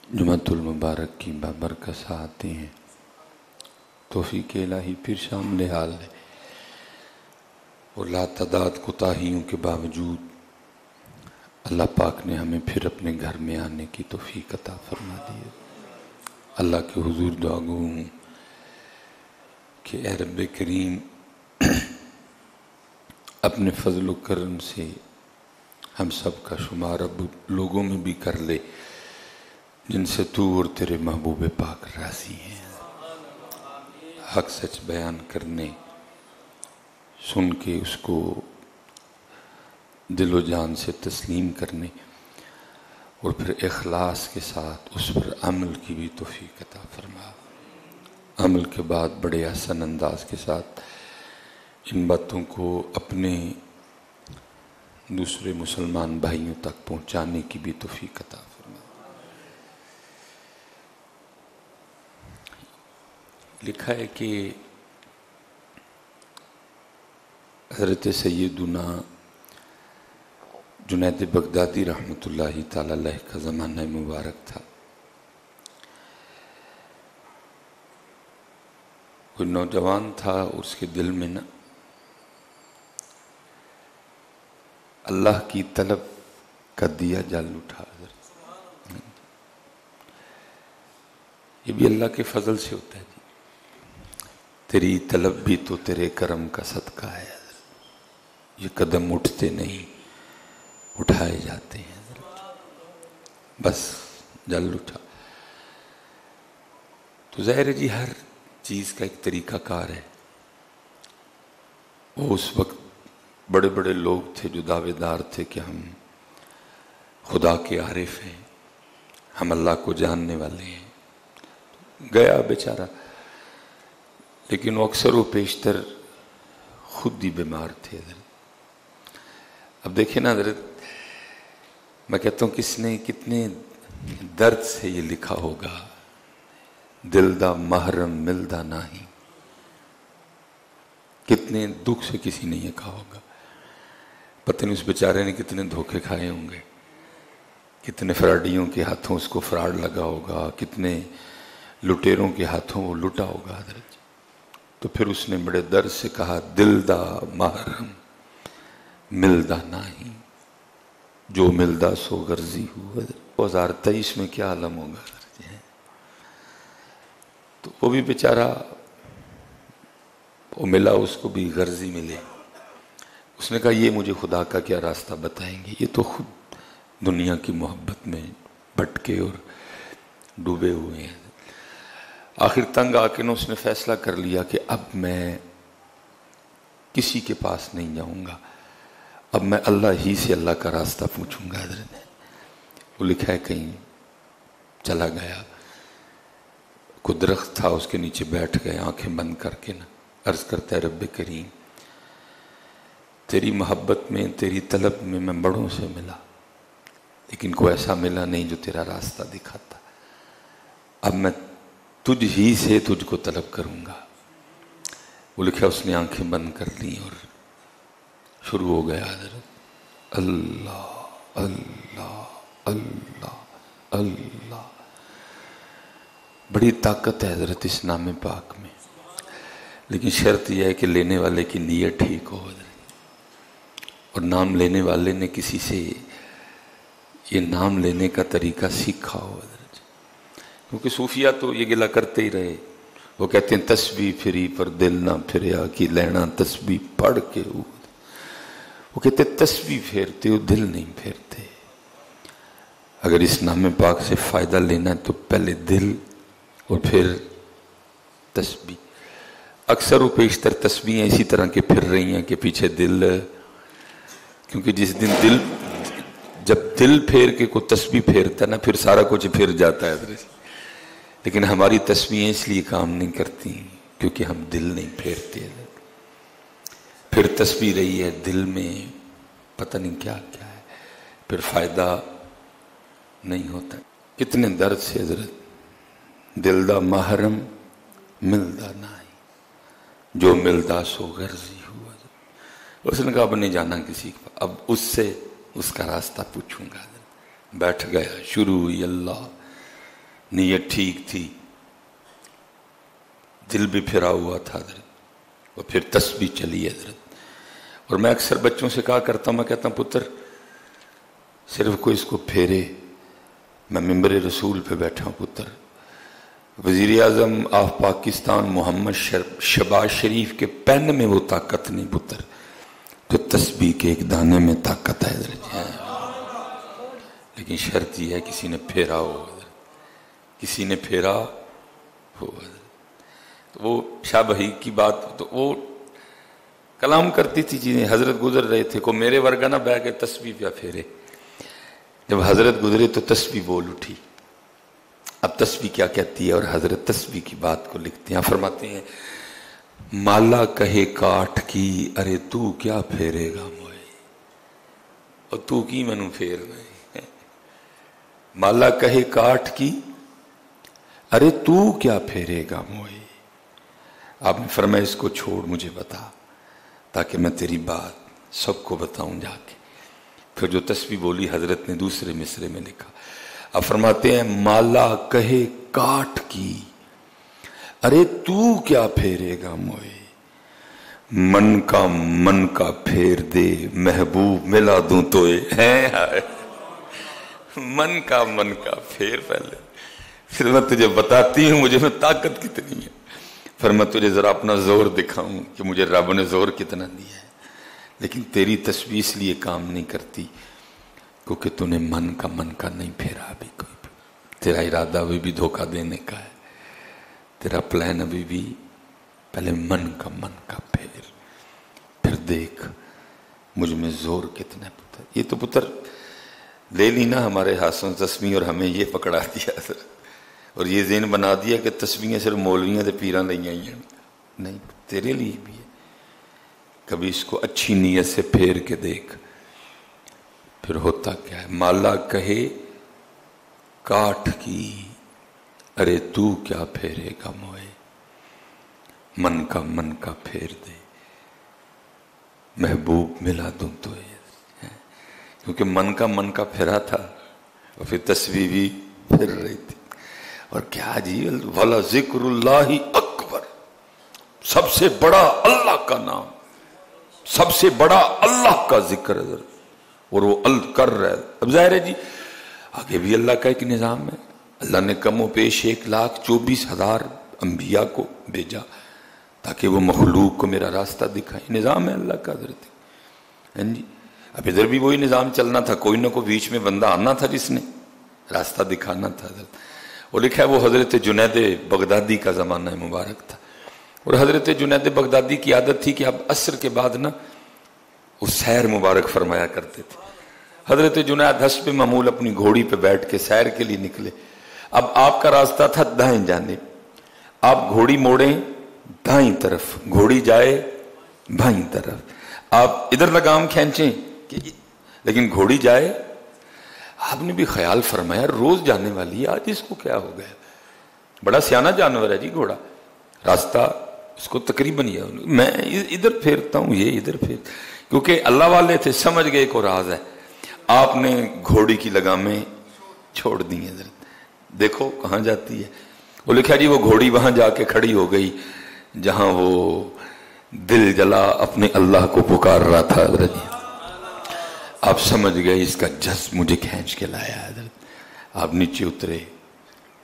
جمعۃ المبارک کی بابرکت ساعتیں ہیں، توفیق الہی پھر شامل حال ہے اور لاتعداد کوتاہیوں کے باوجود اللہ پاک نے ہمیں پھر اپنے گھر میں آنے کی توفیق عطا فرما دی ہے۔ اللہ کے حضور دعا گو ہوں کہ اے رب کریم اپنے فضل و کرم سے ہم سب کا شمار اب لوگوں میں بھی کر لے جن سے تو اور تیرے محبوب پاک راضی ہیں، حق سچ بیان کرنے، سن کے اس کو دل و جان سے تسلیم کرنے اور پھر اخلاص کے ساتھ اس پر عمل کی بھی توفیق عطا فرما۔ عمل کے بعد بڑے احسن انداز کے ساتھ ان باتوں کو اپنے دوسرے مسلمان بھائیوں تک پہنچانے کی بھی توفیق عطا فرما۔ لکھا ہے کہ حضرت سیدنا جنید بغدادی رحمۃ اللہ تعالی علیہ کا زمانہ مبارک تھا۔ کوئی نوجوان تھا، اس کے دل میں نا اللہ کی طلب کا دیا جل اٹھا۔ یہ بھی اللہ کے فضل سے ہوتا ہے جی، تیری طلب بھی تو تیرے کرم کا صدقہ ہے، یہ قدم اٹھتے نہیں اٹھائے جاتے ہیں، بس جل اٹھا۔ تو ظاہر ہے جی ہر چیز کا ایک طریقہ کار ہے۔ وہ اس وقت بڑے بڑے لوگ تھے جو دعوے دار تھے کہ ہم خدا کے عارف ہیں، ہم اللہ کو جاننے والے ہیں۔ گیا بیچارہ، لیکن وہ اکثر و بیشتر خود ہی بیمار تھے حضرت۔ اب دیکھیں نا حضرت، میں کہتا ہوں کس نے کتنے درد سے یہ لکھا ہوگا، دل دا محرم ملدا نہیں، کتنے دکھ سے کسی نے یہ کہا ہوگا۔ پتہ نہیں اس بیچارے نے کتنے دھوکے کھائے ہوں گے، کتنے فراڈیوں کے ہاتھوں اس کو فراڈ لگا ہوگا، کتنے لٹیروں کے ہاتھوں وہ لٹا ہوگا حضرت۔ تو پھر اس نے بڑے درد سے کہا، دل دا محرم ملدا نہیں، جو ملدا سو غرضی ہوا۔ 2023 میں کیا عالم ہوگا حضرت۔ تو وہ بھی بیچارہ، وہ ملا اس کو بھی غرضی ملے۔ اس نے کہا یہ مجھے خدا کا کیا راستہ بتائیں گے، یہ تو خود دنیا کی محبت میں بھٹکے اور ڈوبے ہوئے ہیں۔ آخر تنگ آ کے اس نے فیصلہ کر لیا کہ اب میں کسی کے پاس نہیں جاؤں گا، اب میں اللہ ہی سے اللہ کا راستہ پوچھوں گا حضرت۔ وہ لکھا ہے کہیں چلا گیا، کوئی درخت تھا اس کے نیچے بیٹھ گئے، آنکھیں بند کر کے نا عرض کرتا ہے، رب کریم تیری محبت میں، تیری طلب میں میں بڑوں سے ملا، لیکن کوئی ایسا ملا نہیں جو تیرا راستہ دکھاتا۔ اب میں تجھ ہی سے تجھ کو طلب کروں گا۔ وہ لکھا اس نے آنکھیں بند کر لی اور شروع ہو گیا حضرت، اللہ اللہ اللہ اللہ۔ بڑی طاقت ہے حضرت اس نام پاک میں، لیکن شرط یہ ہے کہ لینے والے کی نیت ٹھیک ہو حضرت، اور نام لینے والے نے کسی سے یہ نام لینے کا طریقہ سیکھا ہو حضرت۔ کیونکہ صوفیہ تو یہ گلہ کرتے ہی رہے، وہ کہتے ہیں تسبیح پھری پر دل نہ پھریا کی لینا تسبیح پڑھ کے ہو۔ وہ کہتے ہیں تسبیح پھیرتے ہو دل نہیں پھیرتے۔ اگر اس نام پاک سے فائدہ لینا ہے تو پہلے دل اور پھر تسبیح۔ اکثر و بیشتر تسبیحیں اسی طرح کے پھر رہی ہیں کہ پیچھے دل، کیونکہ جس دن دل، جب دل پھیر کے کوئی تسبیح پھیرتا ہے نا پھر سارا کچھ پھر جاتا ہے حضرت۔ لیکن ہماری تسبیحیں اس لیے کام نہیں کرتی کیونکہ ہم دل نہیں پھیرتے۔ پھر تسبیح رہی ہے دل میں پتہ نہیں کیا کیا ہے، پھر فائدہ نہیں ہوتا۔ کتنے درد سے حضرت، دل دا محرم ملدا نہیں، جو ملدا سو غرضی ہوا۔ اس نے کہا اب نہیں جانا کسی کو، اب اس سے اس کا راستہ پوچھوں گا۔ بیٹھ گیا، شروع ہوئی اللہ نیت ٹھیک تھی، دل بھی پھرا ہوا تھا حضرت، اور پھر تسبیح چلی حضرت۔ اور میں اکثر بچوں سے کہا کرتا ہوں، میں کہتا ہوں پتر صرف کوئی اس کو پھیرے، میں ممبر رسول پہ بیٹھا ہوں پتر، وزیر اعظم آف پاکستان محمد شہباز شریف کے پین میں وہ طاقت نہیں پتر جو تسبیح کے ایک دانے میں طاقت ہے حضرت۔ لیکن شرط یہ ہے کسی نے پھیرا ہو حضرت، کسی نے پھیرا ہو حضرت۔ تو وہ شاہ بہی کی بات تو وہ کلام کرتی تھی چیزیں، حضرت گزر رہے تھے، کو میرے ورگا نہ بہ کے تسبیح پہ پھیرے، جب حضرت گزرے تو تسبیح بول اٹھی۔ اب تسبیح کیا کہتی ہے، اور حضرت تسبیح کی بات کو لکھتے ہیں، فرماتے ہیں مالا کہے کاٹ کی ارے تو کیا پھیرے گا موئے، اور تو کی منو پھیر رہے، مالا کہے کاٹ کی ارے تو کیا پھیرے گا موئے۔ آپ نے فرمایا اس کو چھوڑ، مجھے بتا تاکہ میں تیری بات سب کو بتاؤں جا کے۔ پھر جو تسبیح بولی حضرت نے دوسرے مصرے میں لکھا، اب فرماتے ہیں مالا کہے کاٹ کی ارے تو کیا پھیرے گا موئے، من کا پھیر دے محبوب ملا دوں توئے، من کا پھیر پہلے، پھر میں تجھے بتاتی ہوں مجھے میں طاقت کتنی ہے، پھر میں تجھے ذرا اپنا زور دکھاؤں کہ مجھے رب نے زور کتنا دیا ہے۔ لیکن تیری تسبیح اس لیے کام نہیں کرتی کیونکہ تو نے من کا نہیں پھیرا ابھی کوئی بھی، تیرا ارادہ ابھی بھی دھوکہ دینے کا ہے، تیرا پلان ابھی بھی، پہلے من کا پھر دیکھ مجھ میں زور کتنا ہے پتر۔ یہ تو پتر لے لی نا ہمارے ہاتھوں تسبیح اور ہمیں یہ پکڑا دیا اور یہ ذہن بنا دیا کہ تسبیحیں صرف مولویاں تے پیراں لئی آئی ہیں، نہیں تیرے لیے بھی ہے۔ کبھی اس کو اچھی نیت سے پھیر کے دیکھ، پھر ہوتا کیا ہے، مالا کہے کاٹ کی ارے تو کیا پھیرے گا موئے، من کا پھیر دے محبوب ملا دوں تو، کیونکہ من کا پھرا تھا اور پھر تسبیح بھی پھر رہی تھی۔ اور کیا عجیب، وَلَا ذِكْرُ اللَّهِ اکبر، سب سے بڑا اللہ کا نام، سب سے بڑا اللہ کا ذکر ہے اور وہ کر رہا ہے۔ اب ظاہر ہے جی آگے بھی اللہ کا ایک نظام ہے، اللہ نے کم و بیش 1,24,000 انبیاء کو بھیجا تاکہ وہ مخلوق کو میرا راستہ دکھائیں، نظام ہے اللہ کا حضرت۔ جی اب ادھر بھی وہی نظام چلنا تھا، کوئی نہ کوئی بیچ میں بندہ آنا تھا جس نے راستہ دکھانا تھا حضرت۔ وہ لکھا ہے وہ حضرت جنید بغدادی کا زمانہ مبارک تھا، اور حضرت جنید بغدادی کی عادت تھی کہ اب عصر کے بعد نا وہ سیر مبارک فرمایا کرتے تھے۔ حضرت جنید حسب معمول اپنی گھوڑی پہ بیٹھ کے سیر کے لیے نکلے۔ اب آپ کا راستہ تھا دائیں جانب، آپ گھوڑی موڑیں دائیں طرف، گھوڑی جائے بائیں طرف، آپ ادھر لگام کھینچیں لیکن گھوڑی جائے۔ آپ نے بھی خیال فرمایا روز جانے والی ہے، آج اس کو کیا ہو گیا، بڑا سیانہ جانور ہے جی گھوڑا، راستہ اس کو تقریباً یہ میں ادھر پھیرتا ہوں یہ ادھر پھیر، کیونکہ اللہ والے تھے سمجھ گئے کو راز ہے۔ آپ نے گھوڑی کی لگامیں چھوڑ دی ہیں، دیکھو کہاں جاتی ہے۔ وہ لکھا جی وہ گھوڑی وہاں جا کے کھڑی ہو گئی جہاں وہ دل جلا اپنے اللہ کو پکار رہا تھا حضرت۔ آپ سمجھ گئے اس کا جذب مجھے کھینچ کے لایا حضرت۔ آپ نیچے اترے،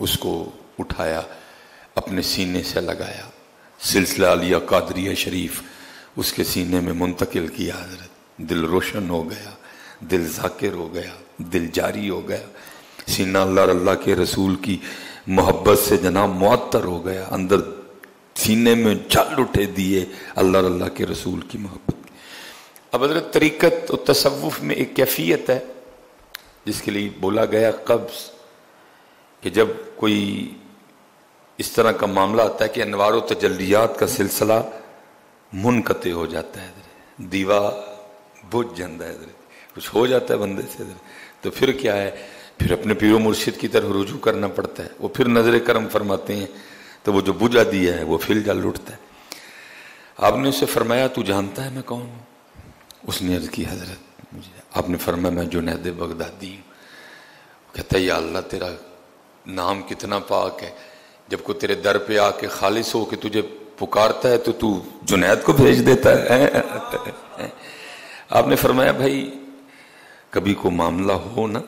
اس کو اٹھایا، اپنے سینے سے لگایا، سلسلہ علیہ قادریہ شریف اس کے سینے میں منتقل کیا حضرت۔ دل روشن ہو گیا، دل ذاکر ہو گیا، دل جاری ہو گیا، سینہ اللہ کے رسول کی محبت سے جناب معطر ہو گیا، اندر سینے میں جل اٹھے دیے اللہ کے رسول کی محبت۔ اب حضرت طریقت و تصوف میں ایک کیفیت ہے جس کے لیے بولا گیا قبض، کہ جب کوئی اس طرح کا معاملہ آتا ہے کہ انوار و تجلیات کا سلسلہ منقطع ہو جاتا ہے، دیوا بجھ جاتا ہے، کچھ ہو جاتا ہے بندے سے، تو پھر کیا ہے، پھر اپنے پیر و مرشد کی طرف رجوع کرنا پڑتا ہے۔ وہ پھر نظر کرم فرماتے ہیں تو وہ جو بجھا دیا ہے وہ پھر جل اٹھتا ہے۔ آپ نے اسے فرمایا تو جانتا ہے میں کون ہوں؟ اس نے عرض کی حضرت مجھے۔ آپ نے فرمایا میں جنید بغدادی ہوں۔ کہتا ہے یا اللہ تیرا نام کتنا پاک ہے. جب کوئی تیرے در پہ آ کے خالص ہو کے تجھے پکارتا ہے تو جنید کو بھیج دیتا ہے. آپ نے فرمایا بھائی کبھی کوئی معاملہ ہو نا،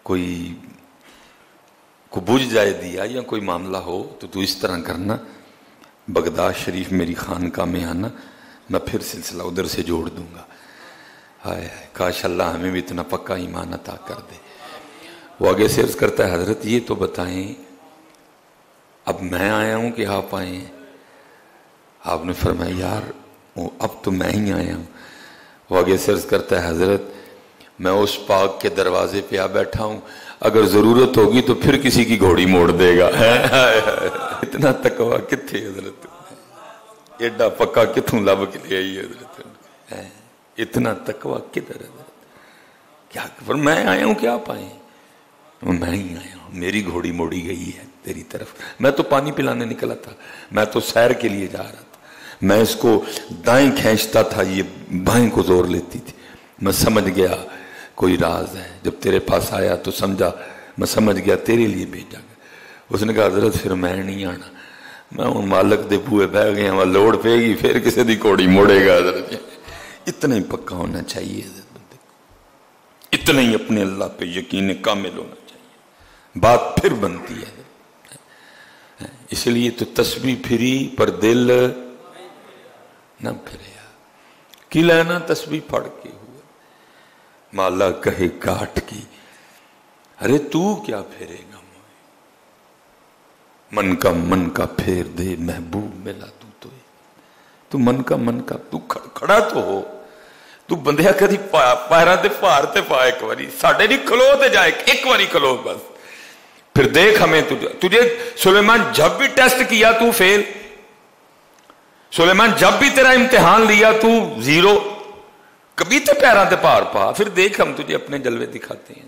کوئی بجھ جائے دیا یا کوئی معاملہ ہو تو اس طرح کرنا، بغداد شریف میری خانقاہ میں آنا، میں پھر سلسلہ ادھر سے جوڑ دوں گا. ہائے کاش اللہ ہمیں بھی اتنا پکا ایمان عطا کر دے. وہ آگے سے عرض کرتا ہے حضرت یہ تو بتائیں اب میں آیا ہوں کہ آپ آئے ہیں؟ آپ نے فرمایا یار اب تو میں ہی آیا ہوں. وہ آگے سے عرض کرتا ہے حضرت میں اس پاک کے دروازے پہ آ بیٹھا ہوں، اگر ضرورت ہوگی تو پھر کسی کی گھوڑی موڑ دے گا. اتنا تقویٰ کتھے حضرت، ایڈا پکا کتوں لب کے لے آئی حضرت، اتنا تقویٰ کدھر حضرت؟ کیا میں آیا ہوں کہ آپ آئے ہیں؟ میں ہی آیا ہوں، میری گھوڑی موڑی گئی ہے تیری طرف. میں تو پانی پلانے نکلا تھا، میں تو سیر کے لیے جا رہا تھا، میں اس کو دائیں کھینچتا تھا، یہ بائیں کو زور لیتی تھی. میں سمجھ گیا کوئی راز ہے، جب تیرے پاس آیا تو سمجھا، میں سمجھ گیا تیرے لیے بھیجا گیا. اس نے کہا حضرت پھر میں نہیں آنا، میں ان مالک دے بوئے بہ گئے وہاں لوڑ پے گی پھر کسی دی کوڑی موڑے گا. حضرت اتنا ہی پکا ہونا چاہیے حضرت بندے کو، اتنا ہی اپنے اللہ پہ یقین کامل ہونا چاہیے، بات پھر بنتی ہے. اس لیے تو تسبیح پھری پر دل نہ پھریا، کی لینا تسبیح پڑھ کے ہوئے مالا کہے کاٹ کی، ارے تو کیا پھیرے گا من کا پھیر دے محبوب ملا تو من کا تو کھڑا تو ہو، تو بندیا کدی پیراں تے پار تے پا، ایک واری ساڈے نہیں کھلو تے جائے، ایک واری کھلو بس، پھر دیکھ ہمیں تجھے سلیمان جب بھی ٹیسٹ کیا تو فیل، سلیمان جب بھی تیرا امتحان لیا تو زیرو، کبھی تے پیراں تے پار پا، پھر دیکھ ہم تجھے اپنے جلوے دکھاتے ہیں.